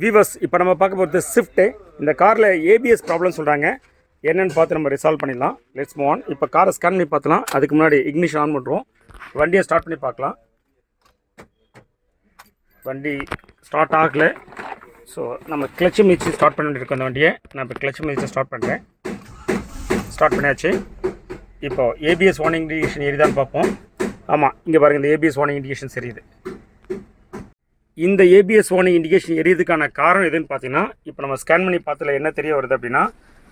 Viewers இப்போ நம்ம பார்க்க போகிறது ஸ்விஃப்ட்டு. இந்த காரில் ஏபிஎஸ் ப்ராப்ளம் சொல்கிறாங்க. என்னென்னு பார்த்து நம்ம ரிசால்வ் பண்ணிடலாம். Let's move on. இப்போ காரை ஸ்கேன் பண்ணி பார்த்துலாம். அதுக்கு முன்னாடி இக்னிஷன் ஆன் பண்ணுறோம். வண்டியை ஸ்டார்ட் பண்ணி பார்க்கலாம். வண்டி ஸ்டார்ட் ஆகலை. ஸோ நம்ம கிளச்சு மிதிச்சு ஸ்டார்ட் பண்ணிட்டு இருக்கோம். அந்த வண்டியை நான் இப்போ கிளச்சு மிதிச்சு ஸ்டார்ட் பண்ணுறேன். ஸ்டார்ட் பண்ணியாச்சு. இப்போது ஏபிஎஸ் வார்னிங் இண்டிகேஷன் எரியுதான்னு பார்ப்போம். ஆமாம், இங்கே பாருங்கள், இந்த ஏபிஎஸ் வார்னிங் இண்டிகேஷன் தெரியுது. இந்த ஏபிஎஸ் வார்னிங் இண்டிகேஷன் எரியதுக்கான காரணம் எதுன்னு பார்த்தீங்கன்னா, இப்போ நம்ம ஸ்கேன் பண்ணி பார்த்ததில் என்ன தெரிய வருது அப்படின்னா,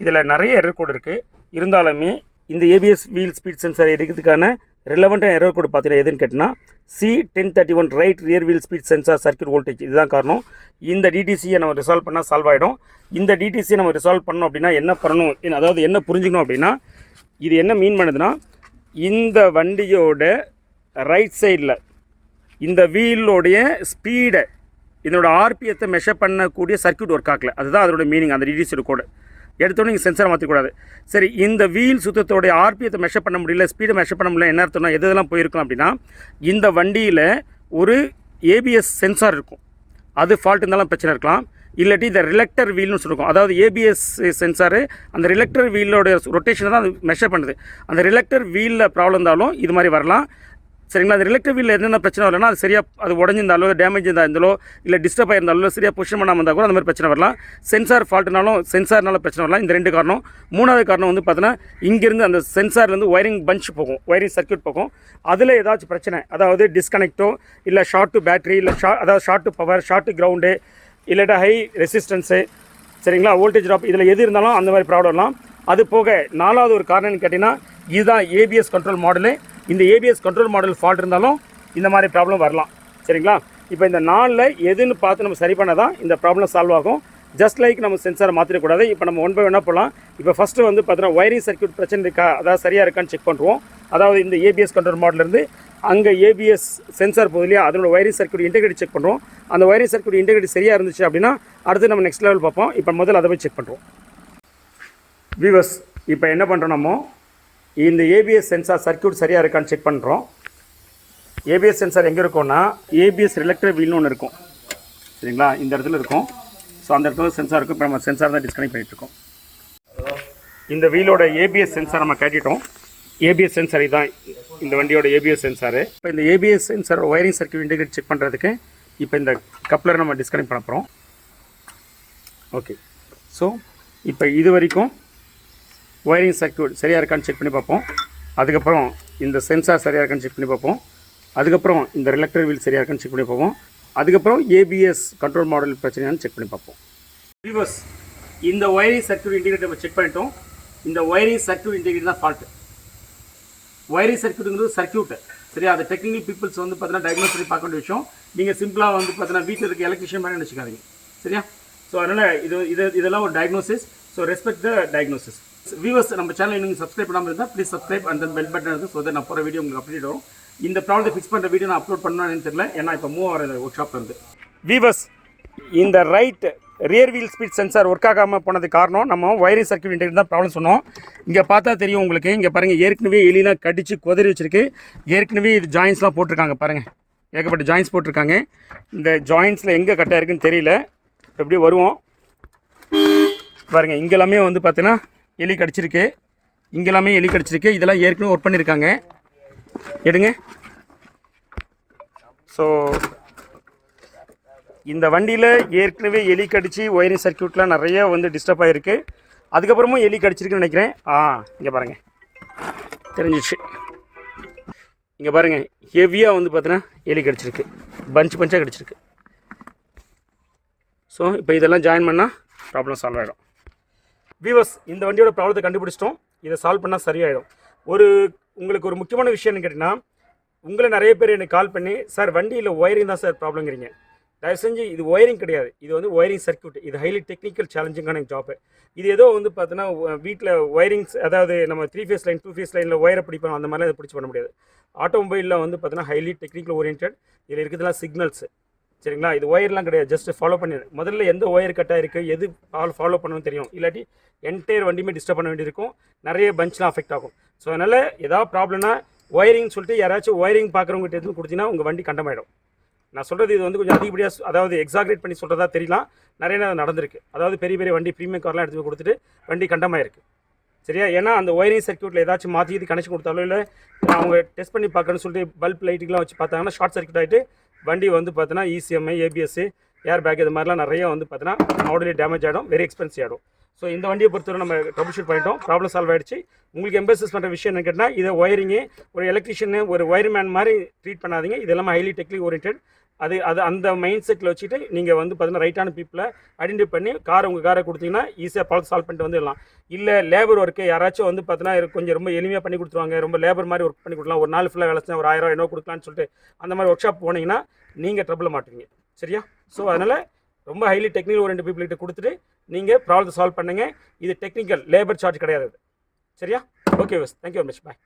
இதில் நிறைய எரர் கோடு இருக்குது. இருந்தாலுமே இந்த ஏபிஎஸ் வீல் ஸ்பீட் சென்சார் எரிக்கிறதுக்கான ரிலவெண்ட்டான எரர் கோடு பார்த்தீங்கன்னா எதுன்னு கேட்டிங்கன்னா, C1031 right rear wheel speed sensor circuit voltage. இதுதான் காரணம். இந்த டிடிசியை நம்ம ரிசால்வ் பண்ணால் சால்வ் ஆகிடும். இந்த டிடிசியை நம்ம ரிசால்வ் பண்ணணும் அப்படின்னா என்ன பண்ணணும், அதாவது என்ன புரிஞ்சுக்கணும் அப்படின்னா, இது என்ன மீன் பண்ணுதுன்னா, இந்த வண்டியோட ரைட் சைடில் இந்த வீலோடைய ஸ்பீடை, இதனோட ஆர்பிஎத்தை மெஷர் பண்ணக்கூடிய சர்க்யூட் ஒர்க் ஆகலை. அதுதான் அதோட மீனிங். அந்த டிடிசியோட கோடு எடுத்தோன்னே நீங்கள் சென்சாரை மாற்றிக்கூடாது. சரி, இந்த வீல் சுத்தத்தோடைய ஆர்பிஎத்தை மெஷர் பண்ண முடியல, ஸ்பீடை மெஷர் பண்ண முடியல, என்ன அர்த்தம்னா எதெல்லாம் போயிருக்கலாம் அப்படின்னா, இந்த வண்டியில் ஒரு ஏபிஎஸ் சென்சார் இருக்கும். அது ஃபால்ட் இருந்தாலும் பிரச்சனை இருக்கலாம். இல்லாட்டி இந்த ரிலெக்டர் வீல்னு சொல்லிருக்கோம். அதாவது ஏபிஎஸ் சென்சாரு அந்த ரிலெக்டர் வீலோட ரொட்டேஷனை தான் அது மெஷர் பண்ணுது. அந்த ரிலெக்டர் வீலில் ப்ராப்ளம் இருந்தாலும் இது மாதிரி வரலாம். சரிங்களா? அந்த ரிலெக்டர் வீலில் என்னென்ன பிரச்சனை வரலன்னா, அது சரியாக அது உடஞ்சிருந்தாலோ, டேமேஜ் இருந்தாலோ, இல்லை டிஸ்டர்ப் ஆயிருந்தாலோ, சரியாக பொசிஷன் பண்ணாமல் இருந்தால் கூட அந்த மாதிரி பிரச்சனை வரலாம். சென்சார் ஃபால்ட்னாலும் சென்சார்னால பிரச்சனை வரலாம். இந்த ரெண்டு காரணம். மூணாவது காரணம் வந்து பார்த்தீங்கன்னா, இங்கேருந்து அந்த சென்சார்லேருந்து ஒயரிங் பஞ்ச் போகும், ஒயரிங் சர்க்யூட் போகும். அதில் ஏதாச்சும் பிரச்சனை, அதாவது டிஸ்கனெக்டோ, இல்லை ஷார்ட் டு பேட்டரி, இல்லை அதாவது short to power, short to ground, இல்லாட்டா ஹை ரெசிஸ்டன்ஸு, சரிங்களா, வோல்டேஜ் ட்ராப், இதில் எது இருந்தாலும் அந்த மாதிரி ப்ராப்ளம் வரலாம். அது போக நாலாவது ஒரு காரணம்னு கேட்டிங்கன்னா, இதுதான் ஏபிஎஸ் கண்ட்ரோல் மாடலு. இந்த ஏபிஎஸ் கண்ட்ரோல் மாடல் ஃபால்ட் இருந்தாலும் இந்த மாதிரி ப்ராப்ளம் வரலாம். சரிங்களா? இப்போ இந்த 4ல் எதுன்னு பார்த்து நம்ம சரி பண்ணால் தான் இந்த ப்ராப்ளம் சால்வ் ஆகும். ஜஸ்ட் லைக் நம்ம சென்சாரை மாற்றிடக்கூடாது. இப்போ நம்ம ஒன் பை ஒன்னாக போகலாம். இப்போ ஃபஸ்ட்டு வந்து பார்த்தீங்கன்னா, ஒயரிங் சர்க்யூட் பிரச்சனை இருக்கா, அதாவது சரியாக இருக்கான்னு செக் பண்ணுறோம். அதாவது இந்த ஏபிஎஸ் கண்ட்ரோல் மாடலேருந்து அங்கே ஏபிஎஸ் சென்சார் போகுது இல்லையா, அதனோட ஒயரிங் சர்க்யூட் இன்டெகிரிட்டி செக் பண்ணுறோம். அந்த ஒயரிங் சர்க்யூட் இன்டெகிரிட்டி சரியாக இருந்துச்சு அப்படின்னா அடுத்து நம்ம நெக்ஸ்ட் லெவல் பார்ப்போம். இப்போ முதல்ல அதை போய் செக் பண்ணுறோம். வியூவர்ஸ், இப்போ என்ன பண்ணுறோம், நம்ம இந்த ஏபிஎஸ் சென்சார் சர்க்யூட் சரியாக இருக்கான்னு செக் பண்ணுறோம். ஏபிஎஸ் சென்சார் எங்கே இருக்கும்னா, ஏபிஎஸ் ரிலெக்டர் வீல்னு ஒன்று இருக்கும். சரிங்களா? இந்த இடத்துல இருக்கும். ஸோ அந்த இடத்துல சென்சார் இருக்கும். இப்போ நம்ம சென்சார் தான் டிஸ்கனெக்ட் பண்ணிகிட்ருக்கோம். இந்த வீலோட ஏபிஎஸ் சென்சார் நம்ம கேட்டிட்டோம். ஏபிஎஸ் சென்சார் இதுதான் இந்த வண்டியோட ஏபிஎஸ் சென்சாரு. இப்போ இந்த ABS sensor wiring circuit integrate check பண்ணுறதுக்கு இப்போ இந்த கப்ளரை நம்ம டிஸ்கனெக்ட் பண்ண போகிறோம். ஓகே. ஸோ இப்போ இது வரைக்கும் ஒயரிங் சர்க்யூட் சரியாக இருக்கான்னு செக் பண்ணி பார்ப்போம். அதுக்கப்புறம் இந்த சென்சார் சரியாக இருக்கான்னு செக் பண்ணி பார்ப்போம். அதுக்கப்புறம் இந்த ரிலெக்டர் வீல் சரியாக இருக்கான்னு செக் பண்ணி பார்ப்போம். அதுக்கப்புறம் ஏபிஎஸ் கண்ட்ரோல் மாடல் பிரச்சனையானு செக் பண்ணி பார்ப்போம். வியூவர்ஸ், இந்த ஒயரிங் சர்க்யூட் இன்டிகிரேட் நம்ம செக் பண்ணிட்டோம். இந்த ஒயரிங் சர்க்யூட் இன்டிகிரேட் தான் ஃபால்ட்டு. ஒயரிங் சர்க்யூட்டுங்கிறது சர்க்யூட்டு, சரியா? அது டெக்னிக்கல் பீப்புள்ஸ் வந்து பார்த்தீங்கன்னா டயக்னோஸ் பண்ணி பார்க்க வேண்டிய விஷயம். நீங்கள் சிம்பிளாக வந்து பார்த்தீங்கன்னா வீட்டில் இருக்க எலக்ட்ரிஷியன் மாதிரி நினச்சிக்காதீங்க, சரியா? ஸோ அதனால் இதெல்லாம் ஒரு diagnosis. So respect the diagnosis. Viewers, நம்ம சேனல் நீங்கள் சப்ஸ்கிரைப் பண்ணாமல் இருந்தால் please subscribe and then bell button இருக்குது. ஸோ நான் போகிற வீடியோ உங்களுக்கு அப்டேட் வரும். இந்த ப்ராப்ளத்தை ஃபிக்ஸ் பண்ணுற வீடியோ நான் அப்லோட் பண்ணணும்னு தெரியல, ஏன்னா இப்போ மூவ் ஆகிற ஒர்க் ஷாப்பில் இருந்து. வியூவர்ஸ், இந்த right rear wheel speed sensor work ஆகாமல் போனதுக்கு காரணம் நம்ம ஒயரிங் சர்க்யூட் இன்டெகிரேட் தான் ப்ராப்ளம் சொன்னோம். இங்கே பார்த்தா தெரியும் உங்களுக்கு. இங்கே பாருங்கள், ஏற்கனவே எலிலாம் கடிச்சு குதறி வச்சிருக்கு. ஏற்கனவே இது ஜாயின்ஸ்லாம் போட்டிருக்காங்க. பாருங்கள், ஏகப்பட்ட ஜாயின்ஸ் போட்டிருக்காங்க. இந்த ஜாயின்ஸில் எங்கே கட்டாக இருக்குன்னு தெரியல. எப்படி வருவோம் பாருங்கள். இங்கெல்லாமே வந்து பார்த்தீங்கன்னா எலி கடிச்சிருக்கு. இங்கெல்லாமே எலி கடிச்சிருக்கு. இதெல்லாம் ஏற்கனவே ஒர்க் பண்ணியிருக்காங்க. எடுங்க. ஸோ இந்த வண்டியில் ஏற்கனவே எலி கடிச்சு ஒயரிங் சர்க்யூட்லாம் நிறைய வந்து டிஸ்டர்ப் ஆகிருக்கு. அதுக்கப்புறமும் எலி கடிச்சிருக்குன்னு நினைக்கிறேன். இங்கே பாருங்கள், தெரிஞ்சிச்சு. இங்கே பாருங்கள், ஹெவியாக வந்து பார்த்தீங்கன்னா எலி கடிச்சிருக்கு. பஞ்சாக கடிச்சிருக்கு. ஸோ இப்போ இதெல்லாம் ஜாயின் பண்ணால் ப்ராப்ளம் சால்வ் ஆகிடும். வியூவர்ஸ், இந்த வண்டியோட ப்ராப்ளத்தை கண்டுபிடிச்சிட்டோம். இதை சால்வ் பண்ணால் சரியாயிடும். உங்களுக்கு ஒரு முக்கியமான விஷயம்னு கேட்டிங்கன்னா, உங்களை நிறைய பேர் எனக்கு கால் பண்ணி, சார் வண்டியில் ஒயரிங் தான் சார் ப்ராப்ளங்கிறீங்க. தயவு செஞ்சு இது ஒயரிங் கிடையாது, இது வந்து ஒயரிங் சர்க்யூட். இது ஹைலி டெக்னிக்கல் சேலஞ்சிங்கான ஜாப்பு. இது ஏதோ வந்து பார்த்தீங்கன்னா வீட்டில் ஒயரிங்ஸ், அதாவது நம்ம 3 ஃபேஸ் லைன் 2 ஃபேஸ் லைனில் ஒயரை பிடிப்போம், அந்த மாதிரிலாம் இதை பிடிச்சி பண்ண முடியாது. ஆட்டோமொபைலில் வந்து பார்த்தீங்கன்னா ஹைலி டெக்னிக்கல் ஓரியன்ட். இதில் இருக்கிறதுலாம் சிக்னல்ஸு, சரிங்களா? இது ஒயர்லாம் கிடையாது, ஜஸ்ட் ஃபாலோ பண்ணிடு. முதல்ல எந்த ஒயர் கட்டாக இருக்குது, எது ஃபாலோ பண்ணணும்னு தெரியும். இல்லாட்டி என்டையர் வண்டியுமே டிஸ்டர்ப் பண்ண வேண்டியிருக்கும். நிறைய பஞ்ச்லாம் அஃபெக்ட் ஆகும். ஸோ அதனால் ஏதாவது ப்ராப்ளம்னா ஒயரிங் சொல்லிட்டு யாராச்சும் ஒயரிங் பார்க்குறவங்ககிட்ட எதுவும் கொடுத்தீங்கன்னா உங்கள் வண்டி கண்டமாயிடும். நான் சொல்கிறது இது வந்து கொஞ்சம் அதிகப்படியாக அதாவது எக்ஸாக்ரேட் பண்ணி சொல்கிறதா தெரியலாம். நிறைய நேரம் நடந்திருக்கு. அதாவது பெரிய பெரிய வண்டி ப்ரீமியம் கார்லாம் எடுத்து போய் கொடுத்துட்டு வண்டி கண்டமாயிருக்கு. சரியா? ஏன்னா அந்த ஒயரிங் சர்க்யூட்டில் ஏதாச்சும் மாற்றி இது கனெக்ஷன் கொடுத்தாலோ இல்லை அவங்க டெஸ்ட் பண்ணி பார்க்கணும்னு சொல்லிட்டு பல்ப் லைட்டுக்கெலாம் வச்சு பார்த்தாங்கன்னா ஷார்ட் சர்க்யூட் ஆகிட்டு வண்டி வந்து பார்த்தீங்கன்னா இசிஎம்ஐ, ஏபிஎஸ், ஏர் பேக் இது மாதிரிலாம் நிறைய வந்து பார்த்தீங்கன்னா மாடலே டேமேஜ் ஆகிடும், வெரி எக்ஸ்பென்சிவ் ஆகிடும். ஸோ இந்த வண்டியை பொறுத்தவரை நம்ம ட்ரபிள் ஷூட் பண்ணிட்டோம், ப்ராப்ளம் சால்வ் ஆகிடுச்சு. உங்களுக்கு எம்பசஸ் பண்ணுற விஷயம் என்ன கேட்டால், இதை ஒயரிங்கு ஒரு எலக்ட்ரிஷியனு ஒரு ஒயர்மேன் மாதிரி ட்ரீட் பண்ணாதீங்க. இதெல்லாம் ஹைலி டெக்னிக் ஓரியன்ட். அது அந்த மைண்ட் செட்டில் வச்சுட்டு நீங்கள் வந்து பார்த்தீங்கன்னா ரைட்டான பீப்பிளை ஐடென்டிஃபை பண்ணி உங்கள் காரை கொடுத்தீங்கன்னா ஈஸியாக ப்ராப்ளம் சால்வ் பண்ணிட்டு வந்துடலாம். இல்லை லேபர் ஒர்க்கு யாராச்சும் வந்து பார்த்தீங்கன்னா கொஞ்சம் ரொம்ப எளிமையாக பண்ணி கொடுத்துருவாங்க, ரொம்ப லேபர் மாதிரி ஒர்க் பண்ணி கொடுக்கலாம், ஒரு நாள் ஃபுல்லாக வேலை செஞ்சா ஒரு 1000 என்ன கொடுக்கலான்னு சொல்லிட்டு அந்த மாதிரி ஒர்க் ஷாப் போனீங்கன்னா நீங்கள் ட்ரபிள் மாட்டுவீங்க. சரியா? ஸோ அதனால் ரொம்ப ஹைலி டெக்னிக்கல் ஓரியன்ட் பீப்புள்கிட்ட கொடுத்துட்டு நீங்கள் ப்ராப்ளத்தை சால்வ் பண்ணுங்கள். இது டெக்னிக்கல் லேபர் சார்ஜ் கிடையாது. சரியா? ஓகே பஸ், தேங்க்யூ வெரி மச், பாய்.